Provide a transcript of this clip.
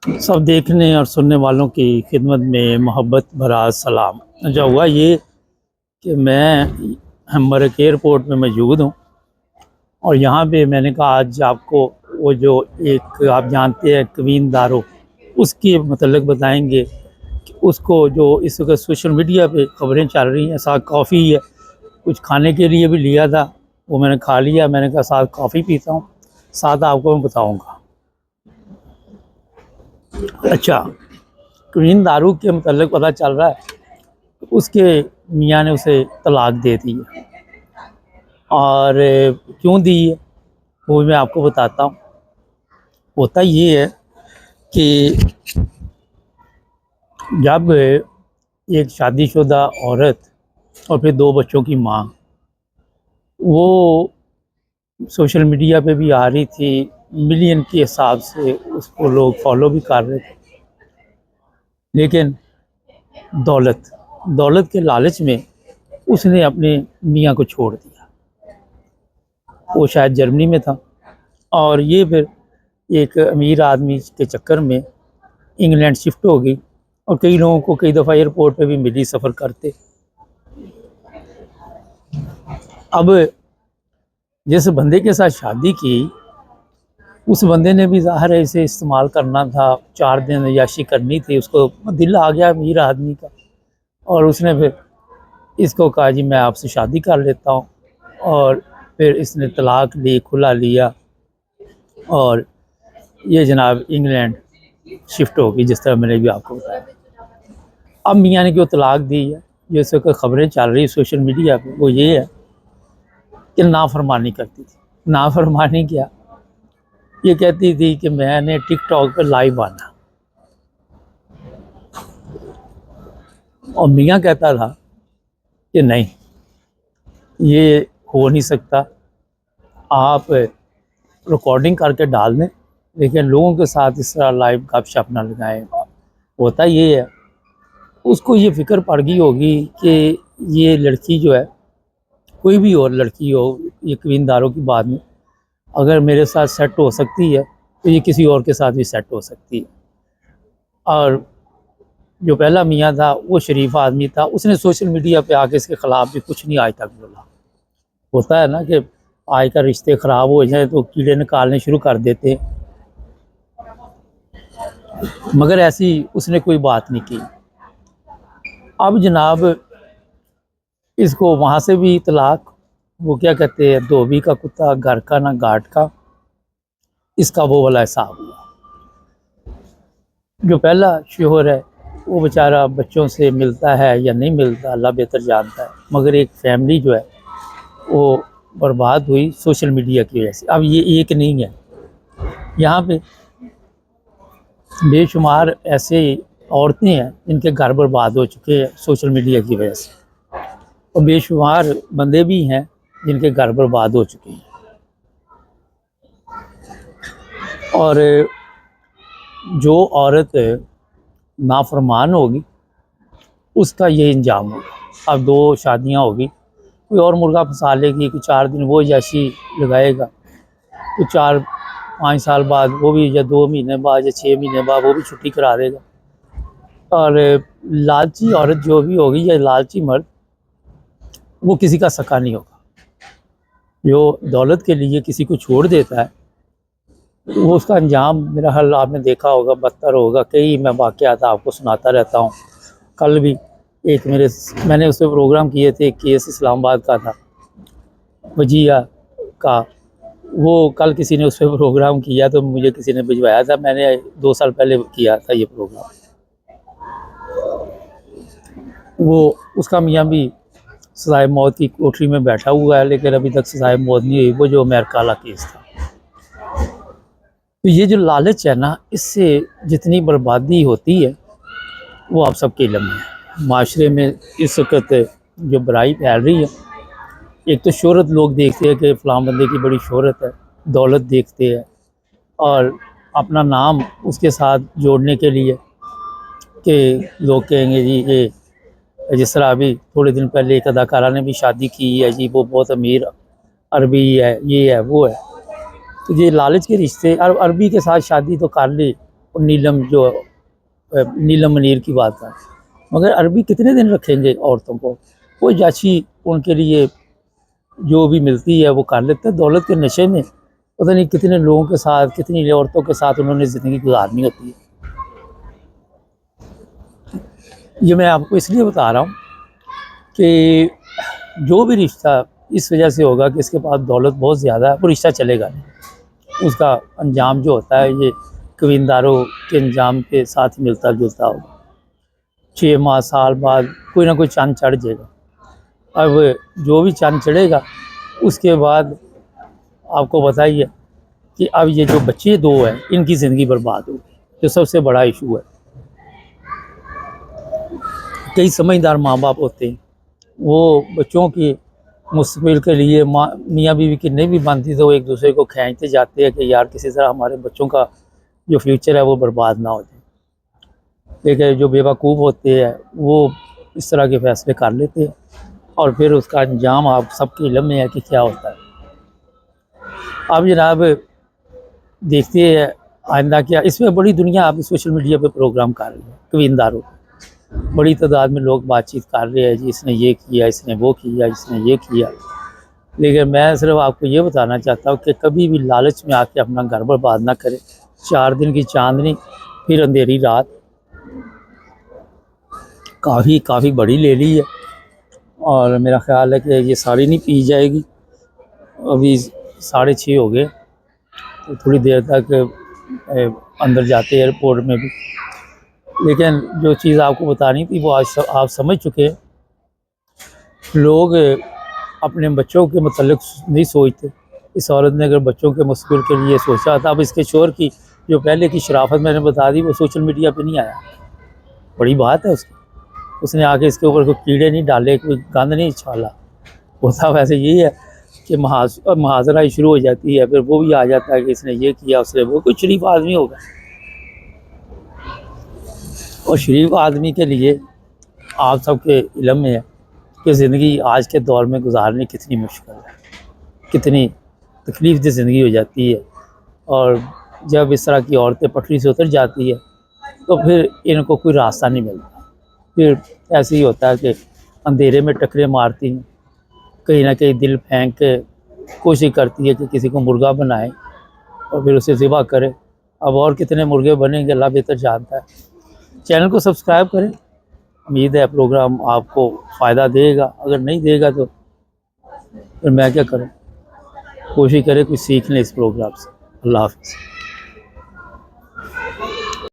सब देखने और सुनने वालों की खिदमत में मोहब्बत भरा सलाम। जो हुआ ये कि मैं हमरक एयरपोर्ट में मौजूद हूँ और यहाँ पे मैंने कहा आज आपको वो जो एक आप जानते हैं क्वीन दारो, उसके मतलब बताएंगे कि उसको जो इस वक्त सोशल मीडिया पे खबरें चल रही हैं। साथ कॉफ़ी है, कुछ खाने के लिए भी लिया था, वो मैंने खा लिया। मैंने कहा साथ कॉफ़ी पीता हूँ, साथ आपको मैं बताऊँगा। अच्छा, क्वीन दारू के मतलब पता चल रहा है उसके मियाँ ने उसे तलाक दे दी है। और क्यों दी है वो मैं आपको बताता हूँ। होता ये है कि जब एक शादीशुदा औरत और फिर 2 बच्चों की माँ वो सोशल मीडिया पे भी आ रही थी, मिलियन के हिसाब से उसको लोग फॉलो भी कर रहे थे, लेकिन दौलत दौलत के लालच में उसने अपने मियाँ को छोड़ दिया। वो शायद जर्मनी में था और ये फिर एक अमीर आदमी के चक्कर में इंग्लैंड शिफ्ट हो गई। और कई लोगों को कई दफ़ा एयरपोर्ट पे भी मिली सफ़र करते। अब जिस बंदे के साथ शादी की, उस बंदे ने भी ज़ाहिर है इसे इस्तेमाल करना था, 4 दिन याशी करनी थी। उसको दिल आ गया अमीर आदमी का और उसने फिर इसको कहा जी मैं आपसे शादी कर लेता हूँ। और फिर इसने तलाक ली, खुला लिया और ये जनाब इंग्लैंड शिफ्ट हो गई, जिस तरह मैंने भी आपको बताया। अब मियाँ ने क्यों तलाक दी है, जैसे कि खबरें चल रही सोशल मीडिया पे, वो ये है कि नाफरमानी करती थी। नाफरमानी क्या, ये कहती थी कि मैंने टिकटॉक पे लाइव आना, और मियाँ कहता था कि नहीं ये हो नहीं सकता, आप रिकॉर्डिंग करके डाल दें लेकिन लोगों के साथ इस तरह लाइव गपशप ना लगाएं। होता ये है उसको ये फ़िक्र पड़ गई होगी कि ये लड़की जो है, कोई भी और लड़की हो, ये क्वीन दारो की बात में अगर मेरे साथ सेट हो सकती है तो ये किसी और के साथ भी सेट हो सकती है। और जो पहला मियाँ था वो शरीफ आदमी था, उसने सोशल मीडिया पे आके इसके ख़िलाफ़ भी कुछ नहीं आज तक बोला। होता है ना कि आज का रिश्ते ख़राब हो जाए तो कीड़े निकालने शुरू कर देते हैं, मगर ऐसी उसने कोई बात नहीं की। अब जनाब इसको वहाँ से भी तलाक, वो क्या कहते हैं, धोबी का कुत्ता घर का ना घाट का, इसका वो वाला हिसाब हुआ। जो पहला शोहर है वो बेचारा बच्चों से मिलता है या नहीं मिलता, अल्लाह बेहतर जानता है, मगर एक फैमिली जो है वो बर्बाद हुई सोशल मीडिया की वजह से। अब ये एक नहीं है, यहाँ पे बेशुमार ऐसे औरतें हैं जिनके घर बर्बाद हो चुके हैं सोशल मीडिया की वजह से, और बेशुमार बंदे भी हैं जिनके घर बर्बाद हो चुके हैं। और जो औरत नाफरमान होगी उसका ये अंजाम होगा। अब 2 शादियां होगी, कोई और मुर्गा फंसा लेगी, कोई 4 दिन वो याशी लगाएगा, कोई 4-5 साल बाद वो भी, या 2 महीने बाद या 6 महीने बाद वो भी छुट्टी करा देगा। और लालची औरत जो भी होगी या लालची मर्द, वो किसी का सका नहीं होगा। जो दौलत के लिए किसी को छोड़ देता है वो उसका अंजाम मेरा ख्याल आपने देखा होगा, बदतर होगा। कई मैं वाक़यात आपको सुनाता रहता हूँ। कल भी एक मैंने उस पर प्रोग्राम किए थे, केस इस्लामाबाद का था, वजिया का। वो कल किसी ने उस पर प्रोग्राम किया तो मुझे किसी ने भिजवाया था, मैंने 2 साल पहले किया था ये प्रोग्राम। वो उसका मियाँ भी सज़ाए मौत की कोठरी में बैठा हुआ है, लेकिन अभी तक सज़ाए मौत नहीं हुई, वो जो अमेरिका वाला केस था। तो ये जो लालच है ना, इससे जितनी बर्बादी होती है वो आप सबके इल्म में है। माशरे में इस वक्त जो बुराई फैल रही है, एक तो शोहरत लोग देखते हैं कि फ़लाँ बंदे की बड़ी शोहरत है, दौलत देखते हैं और अपना नाम उसके साथ जोड़ने के लिए कि लोग कहेंगे जी ये, जिस तरह अभी थोड़े दिन पहले एक अदाकारा ने भी शादी की है जी, वो बहुत अमीर अरबी है, ये है वो है। तो ये लालच के रिश्ते, अरबी के साथ शादी तो कर ली, اور نیلم منیر کی بات ہے، مگر عربی کتنے دن رکھیں گے عورتوں کو؟ وہ جاچی ان کے لیے جو بھی ملتی ہے وہ کر لیتے ہیں، دولت کے نشے میں پتہ نہیں کتنے لوگوں کے ساتھ، کتنی عورتوں کے ساتھ انہوں نے زندگی گزارنی ہوتی ہے۔ یہ میں آپ کو اس لیے بتا رہا ہوں کہ جو بھی رشتہ اس وجہ سے ہوگا کہ اس کے پاس دولت بہت زیادہ ہے، وہ رشتہ چلے گا نہیں، اس کا انجام جو ہوتا ہے یہ کبینداروں کے انجام کے ساتھ ملتا جلتا ہوگا۔ 6 ماہ سال بعد کوئی نہ کوئی چاند چڑھ جائے گا، اب جو بھی چاند چڑھے گا اس کے بعد آپ کو بتائیے کہ اب یہ جو بچے 2 ہیں ان کی زندگی برباد ہوگی، جو سب سے بڑا ایشو ہے۔ کئی سمجھدار ماں باپ ہوتے ہیں، وہ بچوں کی مستقبل کے لیے میاں بیوی کی نہیں بھی بنتی تو وہ ایک دوسرے کو کھینچتے جاتے ہیں کہ یار کسی طرح ہمارے بچوں کا جو فیوچر ہے وہ برباد نہ ہو جائے۔ لیکن جو بیوقوف ہوتے ہیں وہ اس طرح کے فیصلے کر لیتے ہیں اور پھر اس کا انجام آپ سب کے علم میں ہے کہ کیا ہوتا ہے۔ اب جناب دیکھتے ہیں آئندہ کیا، اس میں بڑی دنیا اب سوشل میڈیا پہ پروگرام کر رہی ہے، کبینداروں بڑی تعداد میں لوگ بات چیت کر رہے ہیں جی اس نے یہ کیا، اس نے وہ کیا، اس نے یہ کیا۔ لیکن میں صرف آپ کو یہ بتانا چاہتا ہوں کہ کبھی بھی لالچ میں آ کے اپنا گھر برباد نہ کرے۔ 4 دن کی چاندنی پھر اندھیری رات کافی بڑی لے لی ہے، اور میرا خیال ہے کہ یہ ساری نہیں پی جائے گی۔ ابھی 6:30 ہو گئے، تو تھوڑی دیر تک اندر جاتے ایئرپورٹ میں بھی۔ لیکن جو چیز آپ کو بتانی تھی وہ آج آپ سمجھ چکے ہیں۔ لوگ اپنے بچوں کے متعلق نہیں سوچتے۔ اس عورت نے اگر بچوں کے مستقبل کے لیے سوچا تھا، اب اس کے شوہر کی جو پہلے کی شرافت میں نے بتا دی وہ سوشل میڈیا پہ نہیں آیا، بڑی بات ہے اس کی۔ اس نے آگے اس کے اوپر کوئی کیڑے نہیں ڈالے، کوئی گند نہیں چھالا۔ ہوتا ویسے یہی ہے کہ محاذرہ ہی شروع ہو جاتی ہے، پھر وہ بھی آ جاتا ہے کہ اس نے یہ کیا، اس نے وہ۔ کوئی شریف آدمی ہوگا، اور شریف آدمی کے لیے آپ سب کے علم میں ہے کہ زندگی آج کے دور میں گزارنی کتنی مشکل ہے، کتنی تکلیف دہ زندگی ہو جاتی ہے۔ اور جب اس طرح کی عورتیں پٹری سے اتر جاتی ہے تو پھر ان کو کوئی راستہ نہیں ملتا، پھر ایسے ہی ہوتا ہے کہ اندھیرے میں ٹکرے مارتی ہیں، کہیں نہ کہیں دل پھینک کے کوشش کرتی ہے کہ کسی کو مرغا بنائے اور پھر اسے ذبح کرے۔ اب اور کتنے مرغے بنیں گے اللہ بہتر جانتا ہے۔ چینل کو سبسکرائب کریں، امید ہے پروگرام آپ کو فائدہ دے گا، اگر نہیں دے گا تو پھر میں کیا کروں، کوشش کریں کچھ سیکھ لیں اس پروگرام سے۔ اللہ حافظ۔